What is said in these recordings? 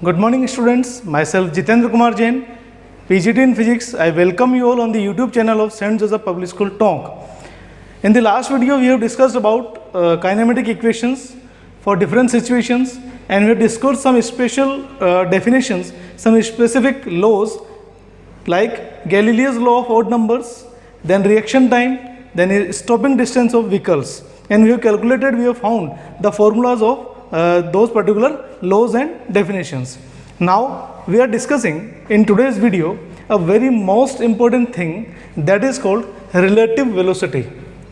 Good morning students, myself Jitendra Kumar Jain, PGT in Physics. I welcome you all on the YouTube channel of St. Joseph Public School Tonk. In the last video we have discussed about kinematic equations for different situations, and we have discussed some special definitions, some specific laws like Galileo's law of odd numbers, then reaction time, then stopping distance of vehicles, and we have found the formulas of those particular laws and definitions. Now we are discussing in today's video a very most important thing, that is called relative velocity.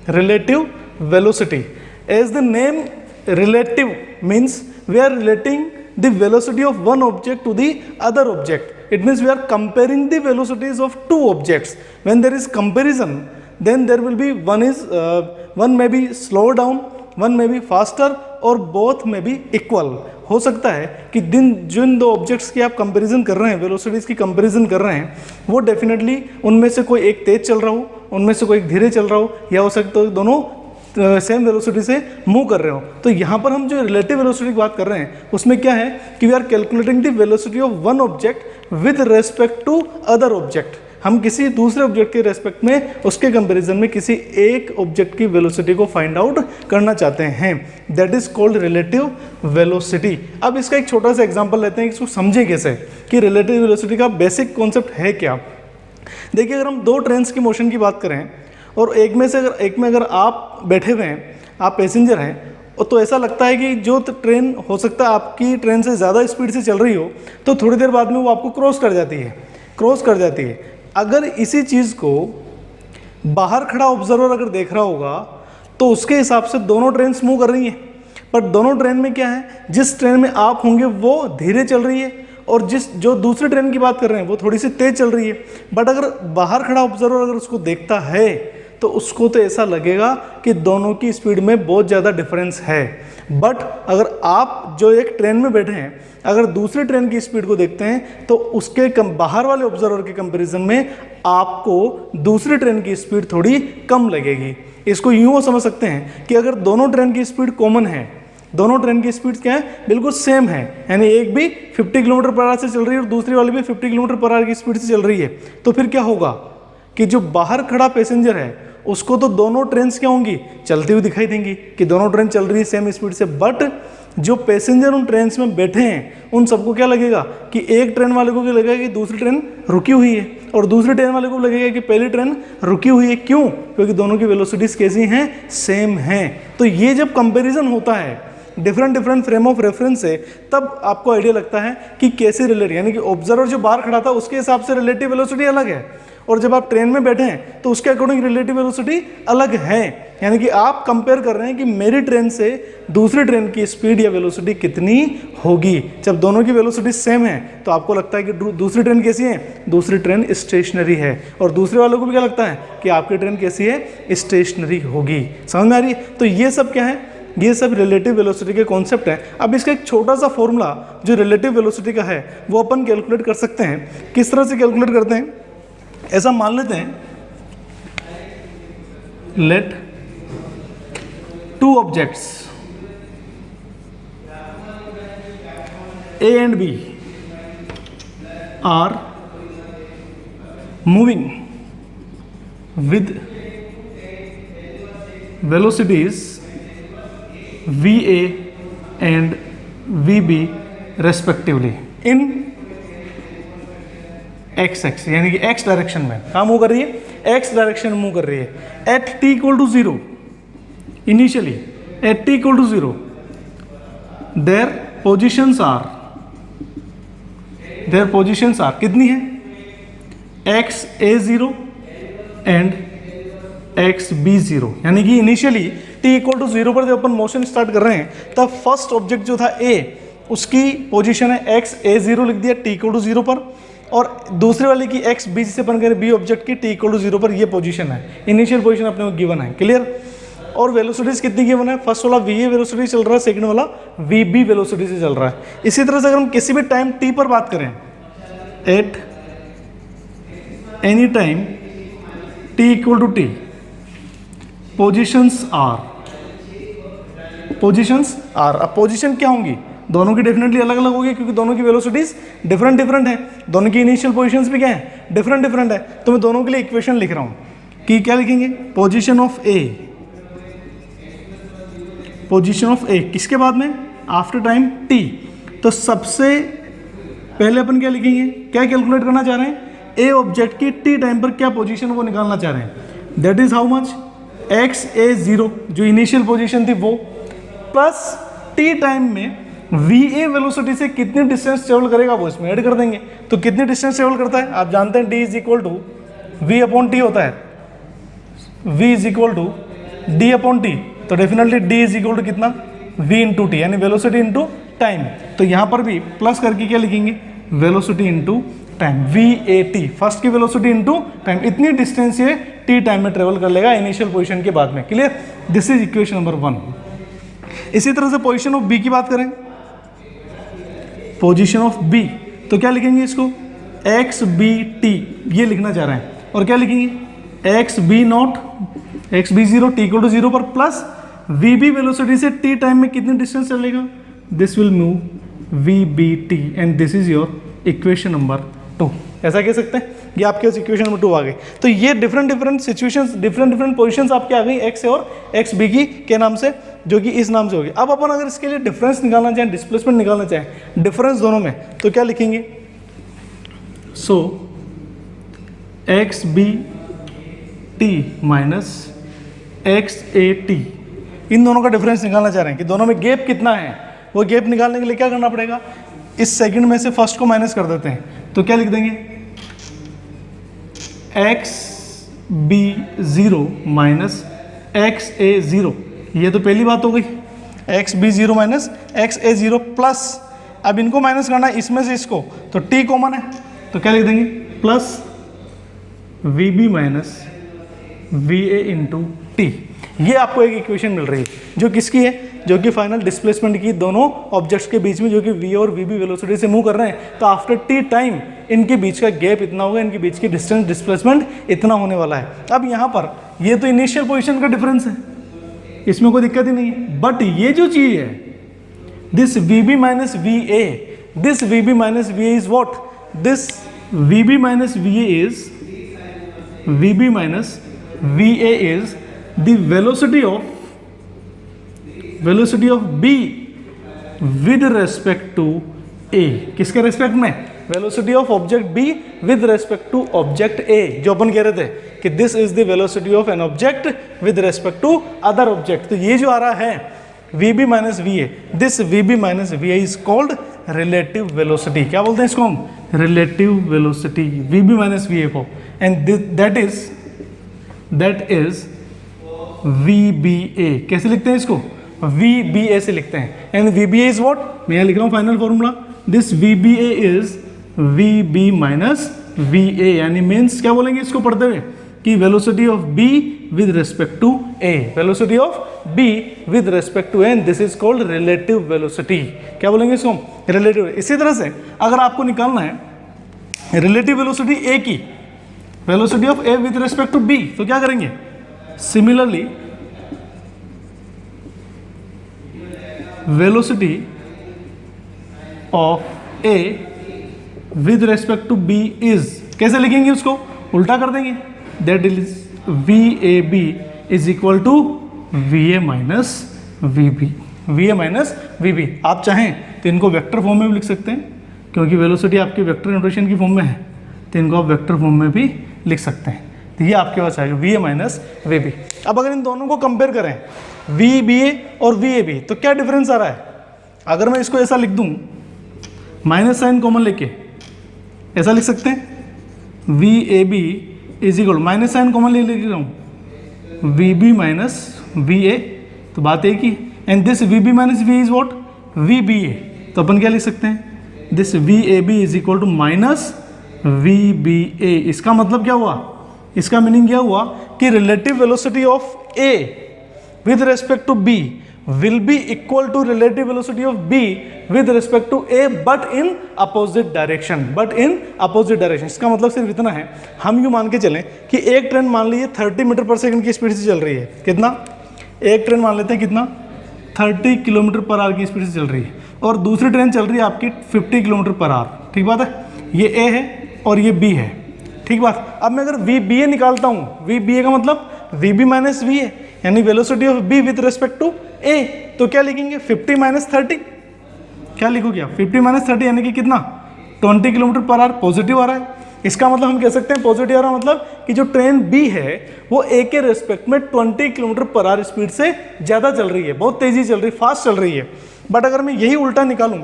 Relative velocity, as the name relative means we are relating the velocity of one object to the other object. It means we are comparing the velocities of two objects. When there is comparison, then there will be one may be slow down, one may be faster, और both में भी equal हो सकता है कि जिन दो objects की आप कंपैरिजन कर रहे हैं, वेलोसिटीज़ की कंपैरिजन कर रहे हैं, वो डेफिनेटली उनमें से कोई एक तेज चल रहा हो, उनमें से कोई एक धीरे चल रहा हो, या हो सकता है दोनों सेम वेलोसिटी से मूव कर रहे हो. तो यहाँ पर हम जो रिलेटिव वेलोसिटी की बात कर रहे हैं उसमें क्या है कि we are calculating the velocity of one object with respect to other object. हम किसी दूसरे ऑब्जेक्ट के रेस्पेक्ट में, उसके कंपैरिजन में किसी एक ऑब्जेक्ट की वेलोसिटी को फाइंड आउट करना चाहते हैं. That is called relative velocity. अब इसका एक छोटा सा एग्जांपल लेते हैं, इसको समझें कैसे कि रिलेटिव वेलोसिटी का बेसिक कॉन्सेप्ट है क्या. देखिए, अगर हम दो ट्रेन्स की मोशन की बात करें और एक में अगर आप बैठे हुए हैं, आप पैसेंजर हैं, तो ऐसा लगता है कि जो ट्रेन हो सकता है आपकी ट्रेन से ज़्यादा स्पीड से चल रही हो, तो थोड़ी देर बाद में वो आपको क्रॉस कर जाती है. अगर इसी चीज़ को बाहर खड़ा ऑब्जर्वर अगर देख रहा होगा तो उसके हिसाब से दोनों ट्रेन मूव कर रही हैं, पर दोनों ट्रेन में क्या है, जिस ट्रेन में आप होंगे वो धीरे चल रही है और जो दूसरी ट्रेन की बात कर रहे हैं वो थोड़ी सी तेज चल रही है. बट अगर बाहर खड़ा ऑब्जर्वर अगर उसको देखता है तो उसको तो ऐसा लगेगा कि दोनों की स्पीड में बहुत ज़्यादा डिफरेंस है. बट अगर आप जो एक ट्रेन में बैठे हैं, अगर दूसरी ट्रेन की स्पीड को देखते हैं तो उसके बाहर वाले ऑब्जर्वर के कंपैरिजन में आपको दूसरी ट्रेन की स्पीड थोड़ी कम लगेगी. इसको यूँ समझ सकते हैं कि अगर दोनों ट्रेन की स्पीड कॉमन है, दोनों ट्रेन की स्पीड क्या है, बिल्कुल सेम है, यानी एक भी 50 किलोमीटर पर आवर से चल रही है और दूसरी वाली भी 50 किलोमीटर पर आवर की स्पीड से चल रही है, तो फिर क्या होगा कि जो बाहर खड़ा पैसेंजर है उसको तो दोनों ट्रेन क्या होंगी, चलती हुई दिखाई देंगी कि दोनों ट्रेन चल रही है सेम स्पीड से. बट जो पैसेंजर उन ट्रेन में बैठे हैं उन सबको क्या लगेगा कि एक ट्रेन वाले को क्या लगेगा कि दूसरी ट्रेन रुकी हुई है, और दूसरी ट्रेन वाले को लगेगा कि पहली ट्रेन रुकी हुई है. क्यों? क्योंकि दोनों की वेलोसिटीज कैसी हैं, सेम हैं. तो ये जब कंपैरिजन होता है डिफरेंट फ्रेम ऑफ रेफरेंस से, तब आपको आइडिया लगता है कि कैसे रिलेट, यानी कि ऑब्जर्वर जो बाहर खड़ा था उसके हिसाब से रिलेटिव वेलोसिटी अलग है, और जब आप ट्रेन में बैठे हैं तो उसके अकॉर्डिंग रिलेटिव वेलोसिटी अलग है. यानी कि आप कंपेयर कर रहे हैं कि मेरी ट्रेन से दूसरी ट्रेन की स्पीड या वेलोसिटी कितनी होगी. जब दोनों की वेलोसिटी सेम है तो आपको लगता है कि दूसरी ट्रेन कैसी है, दूसरी ट्रेन स्टेशनरी है, और दूसरे वालों को भी क्या लगता है कि आपकी ट्रेन कैसी है, स्टेशनरी होगी. समझ में आ रही है? तो ये सब क्या है, ये सब रिलेटिव वेलोसिटी के कॉन्सेप्ट हैं. अब इसका एक छोटा सा फॉर्मूला जो रिलेटिव वेलोसिटी का है वो अपन कैलकुलेट कर सकते हैं. किस तरह से कैलकुलेट करते हैं, ऐसा मान लेते हैं, let two objects A and B are moving with velocities VA and VB respectively in x x, यानी कि एक्स डायरेक्शन में कहाँ मूव कर रही है, एक्स डायरेक्शन में मूव कर रही है. At t equal to 0, initially at t equal to 0 their positions are कितनी है, x A 0 and x B 0. यानी कि इनिशियली टी इक्वल टू 0 पर जब अपन मोशन स्टार्ट कर रहे हैं तब फर्स्ट ऑब्जेक्ट जो था ए, उसकी पोजीशन है एक्स ए 0 लिख दिया टी इक्वल टू 0 पर, और दूसरे वाले की एक्स बी से अपन करें बी ऑब्जेक्ट की टी इक्वल टू 0 पर, ये पोजीशन है, इनिशियल पोजीशन अपने को गिवन है. क्लियर? और वेलोसिटीज कितनी गिवन है, फर्स्ट वाला वी ए वेलोसिटी चल रहा है, सेकंड वाला वी बी वेलोसिटी से चल रहा है. इसी तरह से अगर हम किसी भी टाइम टी पर बात करें, at any time t equal to t, positions are. अब पोजीशन क्या होंगी, दोनों की डेफिनेटली अलग अलग होगी क्योंकि दोनों की वेलोसिटीज डिफरेंट डिफरेंट है, दोनों की इनिशियल पोजीशंस भी क्या है, डिफरेंट डिफरेंट है। तो मैं दोनों के लिए इक्वेशन लिख रहा हूँ कि क्या लिखेंगे, position of A, position of A किसके बाद में, आफ्टर टाइम टी। तो सबसे पहले अपन क्या लिखेंगे, क्या कैलकुलेट करना चाह रहे हैं, ए ऑब्जेक्ट की टी टाइम पर क्या पोजीशन वो निकालना चाह रहे हैं। That is how much, x A zero जो इनिशियल पोजीशन थी वो, प्लस टी टाइम में वी ए वेलोसिटी से कितनी डिस्टेंस ट्रेवल करेगा वो इसमें ऐड कर देंगे। तो कितनी डिस्टेंस ट्रेवल करता है आप जानते हैं, D is equal to V upon T होता है, V is equal to D upon T. तो definitely D is equal to कितना, वी इंटू टी, यानी वेलोसिटी इंटू टाइम। तो यहाँ पर भी प्लस करके क्या लिखेंगे, velocity into time, V A T, first की वेलोसिटी इंटू टाइम, इतनी डिस्टेंस ये टी टाइम में ट्रेवल कर लेगा इनिशियल पोजीशन के बाद में। Clear, this is equation number 1। इसी तरह से पोजीशन ऑफ बी की बात करें, पोजीशन ऑफ बी, तो क्या लिखेंगे इसको, एक्स बी टी ये लिखना चाह रहे हैं, और क्या लिखेंगे, x B not, x B zero t equal to zero पर प्लस वी बी वेलोसिटी से टी टाइम में कितनी डिस्टेंस चलेगा, this will move v B t, and this is your equation number 2। ऐसा कह सकते हैं, ये आपके पास इक्वेशन नंबर 2 आ गई। तो ये different different situations, different different positions आपके आ गई एक्स और एक्स बी की के नाम से, जो कि इस नाम से होगी। अब अपन अगर इसके लिए डिफरेंस निकालना चाहें, डिस्प्लेसमेंट निकालना चाहें, डिफरेंस दोनों में, तो क्या लिखेंगे, so X B T minus X A T, इन दोनों का डिफरेंस निकालना चाह रहे हैं कि दोनों में गैप कितना है। वो गैप निकालने के लिए क्या करना पड़ेगा, इस सेकंड में से फर्स्ट को माइनस कर देते हैं। तो क्या लिख देंगे, X B zero minus X A zero, ये तो पहली बात हो गई, X B zero minus X A zero, plus अब इनको माइनस करना है इसमें से इसको, तो टी कॉमन है, तो क्या लिख देंगे, plus v B minus we A into t. ये आपको एक इक्वेशन मिल रही है जो किसकी है, जो कि फाइनल डिस्प्लेसमेंट की दोनों ऑब्जेक्ट्स के बीच में, जो कि वी और वी बी वेलोसिटी से मूव कर रहे हैं। तो आफ्टर टी टाइम इनके बीच का गैप इतना होगा, इनके बीच की डिस्टेंस डिस्प्लेसमेंट इतना होने वाला है। अब यहाँ पर ये तो इनिशियल पोजीशन का डिफरेंस है, इसमें कोई दिक्कत ही नहीं है, बट ये जो चीज़ है, this v B minus we A, this v B minus we A is what, this v B minus we A is, v B minus we A is the velocity of B with respect to A, किसके respect में, velocity of object B with respect to object A, जो अपन कह रहे थे कि this is the velocity of an object with respect to other object. तो ये जो आ रहा है VB minus VA, this VB minus VA is called relative velocity. क्या बोलते हैं इसको हम, relative velocity, VB minus VA को, एंड दैट इज VBA। कैसे लिखते हैं इसको, VBA से लिखते हैं, एंड VBA इज व्हाट, मैं यहाँ लिख रहा हूँ final formula, this VBA is VB minus VA, यानी मीन्स क्या बोलेंगे इसको पढ़ते हुए कि velocity of B with respect to A, velocity of B with respect to A, and this is called relative velocity. क्या बोलेंगे इसको, रिलेटिव। इसी तरह से अगर आपको निकालना है रिलेटिव वेलोसिटी A की, velocity of A with respect to B, तो क्या करेंगे, Similarly, velocity of A with respect to B is, कैसे लिखेंगे उसको, उल्टा कर देंगे, that is VAB is equal to VA minus VB, VA minus VB। आप चाहें तो इनको वेक्टर फॉर्म में भी लिख सकते हैं, क्योंकि वेलोसिटी आपकी वेक्टर नोटेशन की फॉर्म में है, तो इनको आप वेक्टर फॉर्म में भी लिख सकते हैं। तो ये आपके पास आएगा VA माइनस VB। अब अगर इन दोनों को कंपेयर करें, VBA और VAB, तो क्या डिफरेंस आ रहा है। अगर मैं इसको ऐसा लिख दूं, माइनस साइन कॉमन लेके ऐसा लिख सकते हैं, VAB is equal, minus sign common ले लिख रहा हूँ, VB माइनस VA, तो बात एक ही, and this VB minus VA is what, VBA। तो अपन क्या लिख सकते हैं, this VAB is equal to minus VBA। इसका मतलब क्या हुआ, इसका मीनिंग क्या हुआ कि relative velocity of A with respect to B will be equal to relative velocity of B with respect to A but in opposite direction, but in opposite direction. इसका मतलब सिर्फ इतना है, हम यूँ मान के चलें कि एक ट्रेन मान लीजिए 30 मीटर पर सेकंड की स्पीड से चल रही है, कितना, एक ट्रेन मान लेते हैं कितना, 30 किलोमीटर पर आवर की स्पीड से चल रही है, और दूसरी ट्रेन चल रही है आपकी 50 किलोमीटर पर आवर, ठीक बात है। ये ए है और ये बी है, ठीक बात। अब मैं अगर वी बी ए निकालता हूँ, वी बी ए का मतलब we B minus we A, यानी velocity of B with respect to A, तो क्या लिखेंगे 50 माइनस 30, क्या लिखोगे आप 50 माइनस 30 यानी कि कितना 20 किलोमीटर पर आवर पॉजिटिव आ रहा है। इसका मतलब हम कह सकते हैं पॉजिटिव आ रहा है मतलब कि जो ट्रेन बी है वो ए के रेस्पेक्ट में 20 किलोमीटर पर आवर स्पीड से ज़्यादा चल रही है, बहुत तेज़ी चल रही है, फास्ट चल रही है। बट अगर मैं यही उल्टा निकालूँ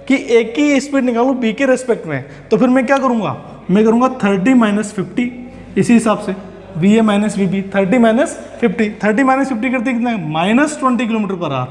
कि ए की स्पीड निकालूँ बी के रेस्पेक्ट में, तो फिर मैं क्या करूँगा, मैं करूँगा 30 माइनस 50, इसी हिसाब से v A minus we B 30 minus 50, 30 minus 50 करते कितना है minus 20 kilometre per hour,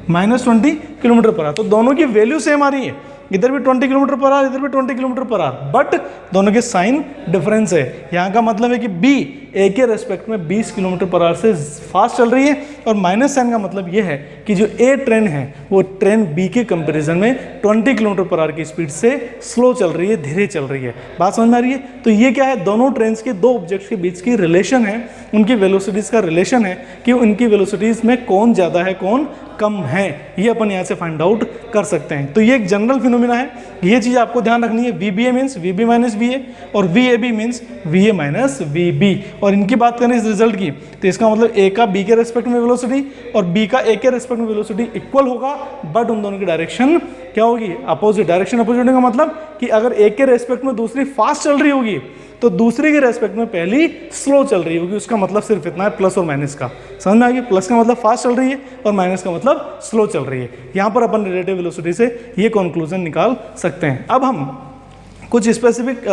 minus 20 kilometre per hour. तो दोनों की वैल्यू सेम आ रही है, इधर भी 20 किलोमीटर पर आवर, इधर भी 20 किलोमीटर पर आवर, बट दोनों के साइन डिफरेंस है। यहाँ का मतलब है कि बी ए के रेस्पेक्ट में 20 किलोमीटर पर आवर से फास्ट चल रही है, और माइनस साइन का मतलब ये है कि जो ए ट्रेन है वो ट्रेन बी के कंपैरिजन में 20 किलोमीटर पर आवर की स्पीड से स्लो चल रही है, धीरे चल रही है। बात समझ में आ रही है। तो ये क्या है, दोनों ट्रेन के दो ऑब्जेक्ट्स के बीच की रिलेशन है, उनकी वेलोसिटीज़ का रिलेशन है कि उनकी वेलोसिटीज़ में कौन ज़्यादा है कौन कम है, ये अपन यहाँ से फाइंड आउट कर सकते हैं। तो ये एक जनरल फिनोमिना है, ये चीज़ आपको ध्यान रखनी है। V B A means V B minus we A और V A B means V A minus we B. और इनकी बात करें इस रिजल्ट की, तो इसका मतलब ए का बी के रेस्पेक्ट में वेलोसिटी और बी का ए के रेस्पेक्ट में वेलोसिटी इक्वल होगा, बट उन दोनों की डायरेक्शन क्या होगी, अपोजिट। डायरेक्शन अपोजिट का मतलब कि अगर ए के रेस्पेक्ट में दूसरी फास्ट चल रही होगी तो दूसरे के रेस्पेक्ट में पहली स्लो चल रही होगी। उसका मतलब सिर्फ इतना है, प्लस और माइनस का। समझ में आ गया, प्लस का मतलब फास्ट चल रही है और माइनस का मतलब स्लो चल रही है। यहाँ पर अपन रिलेटिव वेलोसिटी से ये कंक्लूजन निकाल सकते हैं। अब हम कुछ स्पेसिफिक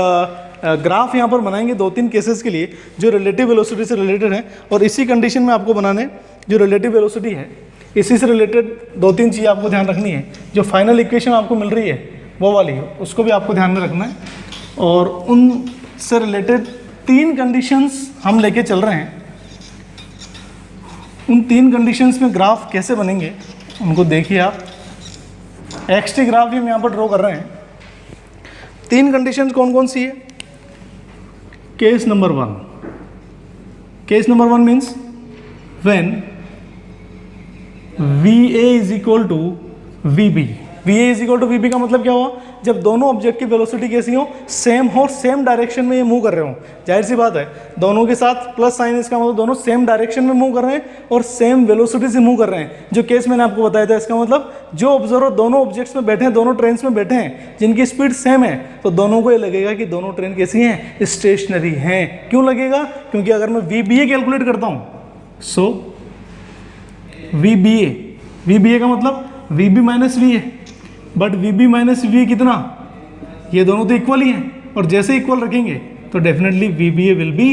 ग्राफ यहाँ पर बनाएंगे 2-3 केसेस के लिए जो रिलेटिव वेलोसिटी से रिलेटेड है, और इसी कंडीशन में आपको बनाने जो रिलेटिव वेलोसिटी है इसी से रिलेटेड 2-3 चीज़ आपको ध्यान रखनी है। जो फाइनल इक्वेशन आपको मिल रही है वो वाली, उसको भी आपको ध्यान में रखना है, और उन से रिलेटेड 3 कंडीशंस हम लेके चल रहे हैं। उन 3 कंडीशंस में ग्राफ कैसे बनेंगे उनको देखिए आप। एक्सटी ग्राफ भी हम यहाँ पर ड्रॉ कर रहे हैं। 3 कंडीशंस कौन कौन सी है। Case number 1, case number 1 means when v A is equal to v B. V A is equal to v B का मतलब क्या हुआ, जब दोनों ऑब्जेक्ट की वेलोसिटी कैसी हो, सेम हो, सेम डायरेक्शन में ये मूव कर रहे हो। जाहिर सी बात है, दोनों के साथ प्लस साइन, इसका मतलब दोनों सेम डायरेक्शन में मूव कर रहे हैं और सेम वेलोसिटी से मूव कर रहे हैं। जो केस मैंने आपको बताया था, इसका मतलब जो ऑब्जर्वर दोनों ऑब्जेक्ट्स में बैठे हैं, दोनों ट्रेन में बैठे हैं, जिनकी स्पीड सेम है, तो दोनों को ये लगेगा कि दोनों ट्रेन कैसी हैं, स्टेशनरी हैं। क्यों लगेगा, क्योंकि अगर मैं वी बी ए कैलकुलेट करता हूँ, सो वी बी ए का मतलब we B minus we A, but v B minus v कितना, ये दोनों तो इक्वल ही हैं, और जैसे इक्वल रखेंगे तो definitely v B A will be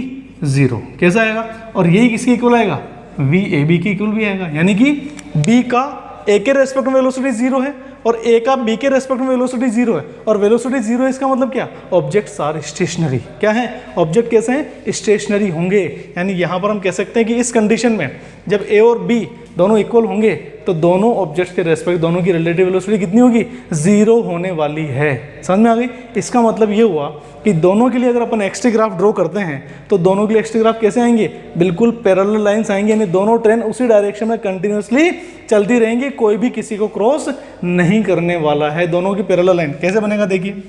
0। कैसा आएगा, और यही किसके इक्वल आएगा, वी ए बी के इक्वल भी आएगा। यानी कि बी का ए के रेस्पेक्ट में वेलोसिटी 0 है और ए का बी के रेस्पेक्ट में वेलोसिटी 0 है, और वेलोसिटी 0 है इसका मतलब क्या, ऑब्जेक्ट्स आर स्टेशनरी। क्या है, ऑब्जेक्ट कैसे हैं, स्टेशनरी होंगे। यानी यहाँ पर हम कह सकते हैं कि इस कंडीशन में जब ए और बी दोनों इक्वल होंगे तो दोनों ऑब्जेक्ट्स के रेस्पेक्ट दोनों की रिलेटिव वेलोसिटी कितनी होगी, 0 होने वाली है। समझ में आ गई। इसका मतलब ये हुआ कि दोनों के लिए अगर अपन एक्सटी ग्राफ ड्रॉ करते हैं तो दोनों के लिए एक्सटी ग्राफ कैसे आएंगे, बिल्कुल पैरेलल लाइंस आएंगे, यानी दोनों ट्रेन उसी डायरेक्शन में कंटिन्यूसली चलती रहेंगी, कोई भी किसी को क्रॉस नहीं करने वाला है। दोनों की पैरेलल लाइन कैसे बनेगा, देखिए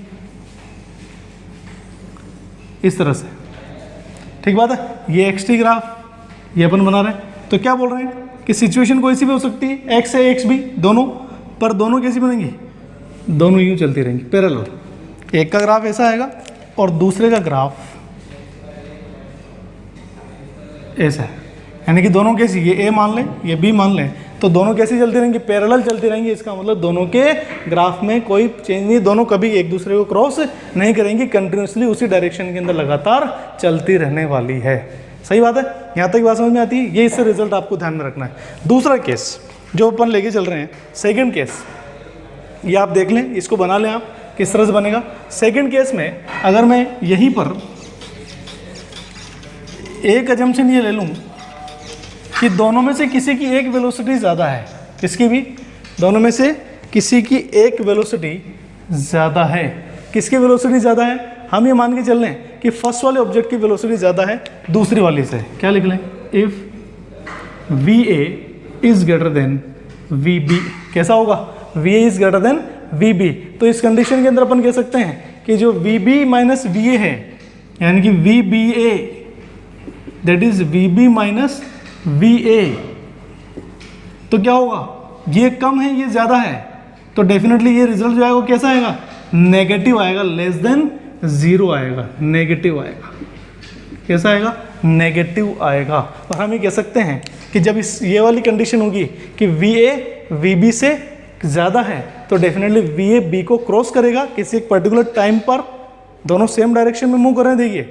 इस तरह से, ठीक बात है। ये एक्सटी ग्राफ ये अपन बना रहे हैं, तो क्या बोल रहे हैं कि सिचुएशन कोई सी भी हो सकती है, एक्स है एक्स भी दोनों, पर दोनों कैसी बनेंगी, दोनों यूं चलती रहेंगी पैरेलल। एक का ग्राफ ऐसा आएगा और दूसरे का ग्राफ ऐसा है, यानी कि दोनों कैसी, ये ए मान लें ये बी मान लें, तो दोनों कैसी चलती रहेंगी, पैरेलल चलती रहेंगी। इसका मतलब दोनों के ग्राफ में कोई चेंज नहीं, दोनों कभी एक दूसरे को क्रॉस नहीं करेंगी, कंटिन्यूसली उसी डायरेक्शन के अंदर लगातार चलती रहने वाली है। सही बात है, यहाँ तक बात समझ में आती है। ये इससे रिजल्ट आपको ध्यान में रखना है। दूसरा केस जो अपन लेके चल रहे हैं, सेकंड केस, ये आप देख लें, इसको बना लें आप किस तरह से बनेगा। सेकंड केस में अगर मैं यहीं पर एक अजम्पशन ये ले लूँ कि दोनों में से किसी की एक वेलोसिटी ज़्यादा है, किसकी भी, दोनों में से किसी की एक वेलोसिटी ज़्यादा है। किसकी वेलोसिटी ज़्यादा है, हम ये मान के चल लें कि फर्स्ट वाले ऑब्जेक्ट की वेलोसिटी ज़्यादा है दूसरी वाली से। क्या लिख लें, if v A is greater than v B. कैसा होगा, v A is greater than v B. तो इस कंडीशन के अंदर अपन कह सकते हैं कि जो we B minus we A है, यानी कि v B A that is v B minus we A, तो क्या होगा, ये कम है ये ज़्यादा है, तो डेफिनेटली ये रिजल्ट जो आएगा वो कैसा आएगा, नेगेटिव आएगा, लेस देन ज़ीरो आएगा, नेगेटिव आएगा। कैसा आएगा, नेगेटिव आएगा। और हम ये कह सकते हैं कि जब इस ये वाली कंडीशन होगी कि वी ए वी बी से ज़्यादा है, तो डेफिनेटली वी ए बी को क्रॉस करेगा किसी एक पर्टिकुलर टाइम पर, दोनों सेम डायरेक्शन में मूव कर रहे हैं। देखिए,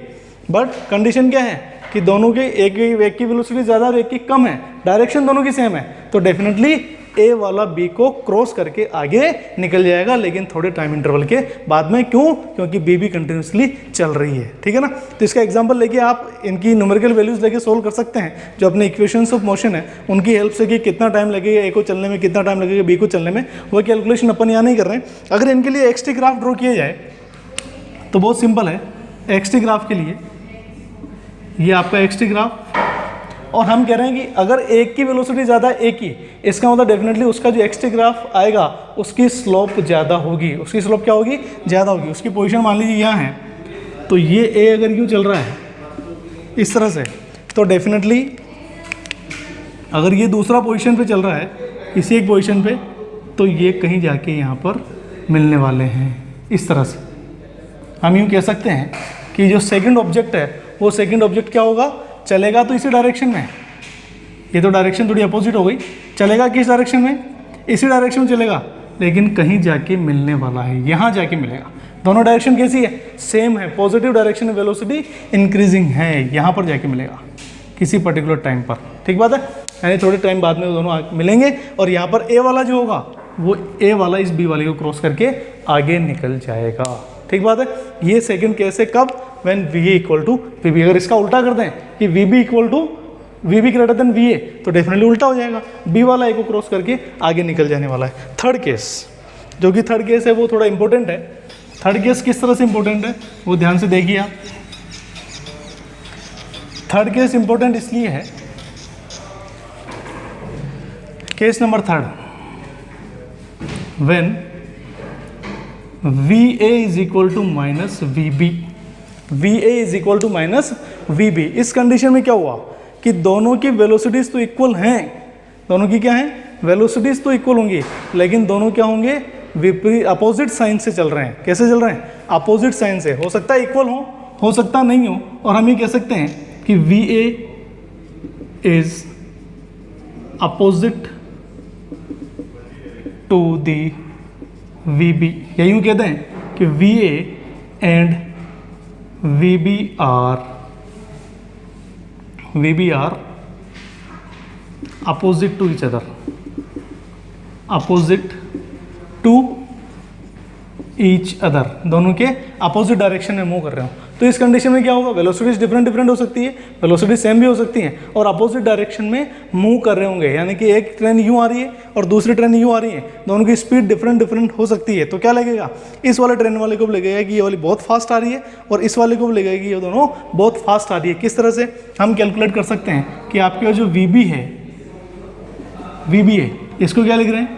बट कंडीशन क्या है कि दोनों के एक की वेलोसिटी ज़्यादा और एक की कम है, डायरेक्शन दोनों की सेम है, तो डेफिनेटली ए वाला बी को क्रॉस करके आगे निकल जाएगा, लेकिन थोड़े टाइम इंटरवल के बाद में। क्यों, क्योंकि बी भी कंटिन्यूसली चल रही है। ठीक है ना। तो इसका एग्जांपल लेके आप इनकी न्यूमेरिकल वैल्यूज लेके सोल्व कर सकते हैं, जो अपने इक्वेशंस ऑफ मोशन है उनकी हेल्प से, कि कितना टाइम लगेगा ए को चलने में, कितना टाइम लगेगा बी को चलने में, वो कैलकुलेशन अपन यहाँ नहीं कर रहे हैं। अगर इनके लिए एक्स टी ग्राफ ड्रॉ किया जाए तो बहुत सिंपल है। एक्स टी ग्राफ के लिए ये आपका एक्स टी ग्राफ, और हम कह रहे हैं कि अगर एक की वेलोसिटी ज़्यादा है एक की, इसका मतलब डेफिनेटली उसका जो एक्स टी ग्राफ आएगा उसकी स्लोप ज़्यादा होगी। उसकी स्लोप क्या होगी, ज़्यादा होगी। उसकी पोजीशन मान लीजिए यहाँ है, तो ये ए अगर यूँ चल रहा है इस तरह से, तो डेफिनेटली अगर ये दूसरा पोजीशन पे चल रहा है इसी एक पोजीशन पे, तो ये कहीं जाके यहाँ पर मिलने वाले हैं इस तरह से। हम यूँ कह सकते हैं कि जो सेकंड ऑब्जेक्ट है वो सेकंड ऑब्जेक्ट क्या होगा, चलेगा तो इसी डायरेक्शन में। ये तो डायरेक्शन थोड़ी अपोजिट हो गई, चलेगा किस डायरेक्शन में, इसी डायरेक्शन में चलेगा, लेकिन कहीं जाके मिलने वाला है, यहाँ जाके मिलेगा। दोनों डायरेक्शन कैसी है, सेम है, पॉजिटिव डायरेक्शन में वेलोसिटी इंक्रीजिंग है, यहाँ पर जाके मिलेगा किसी पर्टिकुलर टाइम पर। ठीक बात है, यानी थोड़े टाइम बाद में वो दोनों मिलेंगे, और यहाँ पर ए वाला जो होगा वो ए वाला इस बी वाले को क्रॉस करके आगे निकल जाएगा। ठीक बात है। ये सेकंड केस है कब, when v A equal to v B. अगर इसका उल्टा कर दें कि v B equal to v B greater than v A, तो डेफिनेटली उल्टा हो जाएगा, बी वाला ए को क्रॉस करके आगे निकल जाने वाला है। थर्ड केस, जो कि थर्ड केस है वो थोड़ा इंपॉर्टेंट है। थर्ड केस किस तरह से इंपॉर्टेंट है वो ध्यान से देखिए आप। थर्ड केस इंपॉर्टेंट इसलिए है, case number third, when v A is equal to minus we B, v A is equal to minus we B. इस कंडीशन में क्या हुआ कि दोनों की वेलोसिटीज तो इक्वल हैं, दोनों की क्या है, वेलोसिटीज तो इक्वल होंगी, लेकिन दोनों क्या होंगे, विपरीत अपोजिट साइन से चल रहे हैं। कैसे चल रहे हैं, अपोजिट साइन से। हो सकता है इक्वल हो सकता नहीं हो, और हम ये कह सकते हैं कि v A is opposite to the v B, या यूँ कहते हैं कि v A and v B are opposite to each other, opposite to each other, दोनों के अपोजिट डायरेक्शन में मूव कर रहे हो। तो इस कंडीशन में क्या होगा, वेलोसिटीज डिफरेंट हो सकती है, वेलोसिटी सेम भी हो सकती है, और अपोजिट डायरेक्शन में मूव कर रहे होंगे। यानी कि एक ट्रेन यूँ आ रही है और दूसरी ट्रेन यूँ आ रही है, दोनों की स्पीड डिफरेंट हो सकती है। तो क्या लगेगा, इस वाले ट्रेन वाले को भी लगेगा कि ये वाली बहुत फास्ट आ रही है, और इस वाले को भी लगेगा कि ये दोनों बहुत फास्ट आ रही है। किस तरह से हम कैलकुलेट कर सकते हैं कि आपके जो वी बी है, वी बी है, इसको क्या लिख रहे हैं,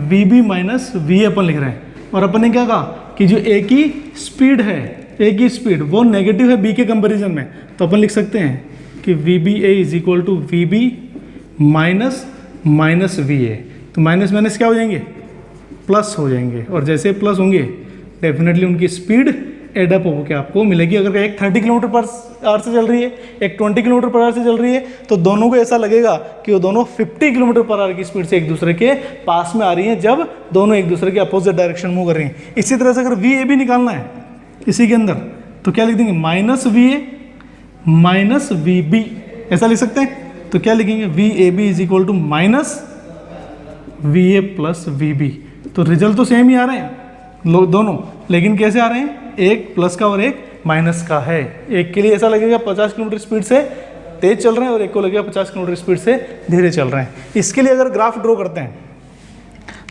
V B minus we A अपन लिख रहे हैं, और अपन ने क्या कहा कि जो ए की स्पीड है, ए की स्पीड वो नेगेटिव है बी के कंपैरिजन में, तो अपन लिख सकते हैं कि v B A is equal to v B minus we A. तो माइनस माइनस क्या हो जाएंगे, प्लस हो जाएंगे, और जैसे प्लस होंगे डेफिनेटली उनकी स्पीड एडअप होकर आपको मिलेगी। अगर एक 30 किलोमीटर पर आवर से चल रही है, एक 20 किलोमीटर पर आवर से चल रही है, तो दोनों को ऐसा लगेगा कि वो दोनों 50 किलोमीटर पर आवर की स्पीड से एक दूसरे के पास में आ रही हैं, जब दोनों एक दूसरे के अपोजिट डायरेक्शन मूव कर रही हैं। इसी तरह से अगर वी ए भी निकालना है इसी के अंदर, तो क्या लिख देंगे, minus we A minus we B, ऐसा लिख सकते हैं। तो क्या लिखेंगे, v A B is equal to minus we A plus v B. तो रिजल्ट तो सेम ही आ रहे हैं दोनों, लेकिन कैसे आ रहे हैं, एक प्लस का और एक माइनस का है। एक के लिए ऐसा लगेगा 50 किलोमीटर स्पीड से तेज चल रहे हैं, और एक को लगेगा 50 किलोमीटर स्पीड से धीरे चल रहे हैं। इसके लिए अगर ग्राफ ड्रॉ करते हैं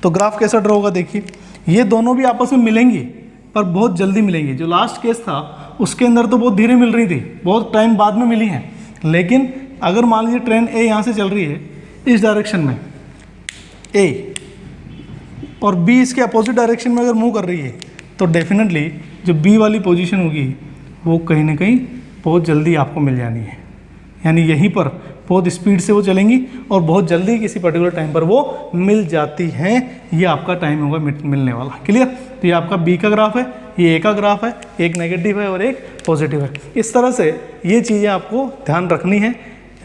तो ग्राफ कैसा ड्रॉ होगा, देखिए ये दोनों भी आपस में मिलेंगी, पर बहुत जल्दी मिलेंगी। जो लास्ट केस था उसके अंदर तो बहुत धीरे मिल रही थी, बहुत टाइम बाद में मिली हैं। लेकिन अगर मान लीजिए ट्रेन ए यहाँ से चल रही है इस डायरेक्शन में, ए और बी इसके अपोजिट डायरेक्शन में अगर मूव कर रही है तो डेफिनेटली जो बी वाली पोजीशन होगी वो कहीं ना कहीं बहुत जल्दी आपको मिल जानी है, यानी यहीं पर बहुत स्पीड से वो चलेंगी और बहुत जल्दी किसी पर्टिकुलर टाइम पर वो मिल जाती हैं। ये आपका टाइम होगा मिलने वाला। क्लियर? तो ये आपका बी का ग्राफ है, ये ए का ग्राफ है, एक नेगेटिव है और एक पॉजिटिव है। इस तरह से ये चीज़ें आपको ध्यान रखनी है।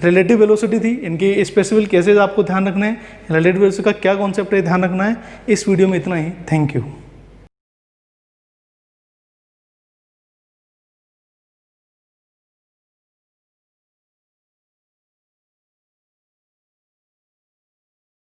रिलेटिव वेलोसिटी थी, इनके स्पेसिफिक केसेस आपको ध्यान रखना है। रिलेटिव वेलोसिटी का क्या कॉन्सेप्ट है ध्यान रखना है। इस वीडियो में इतना ही। Thank you.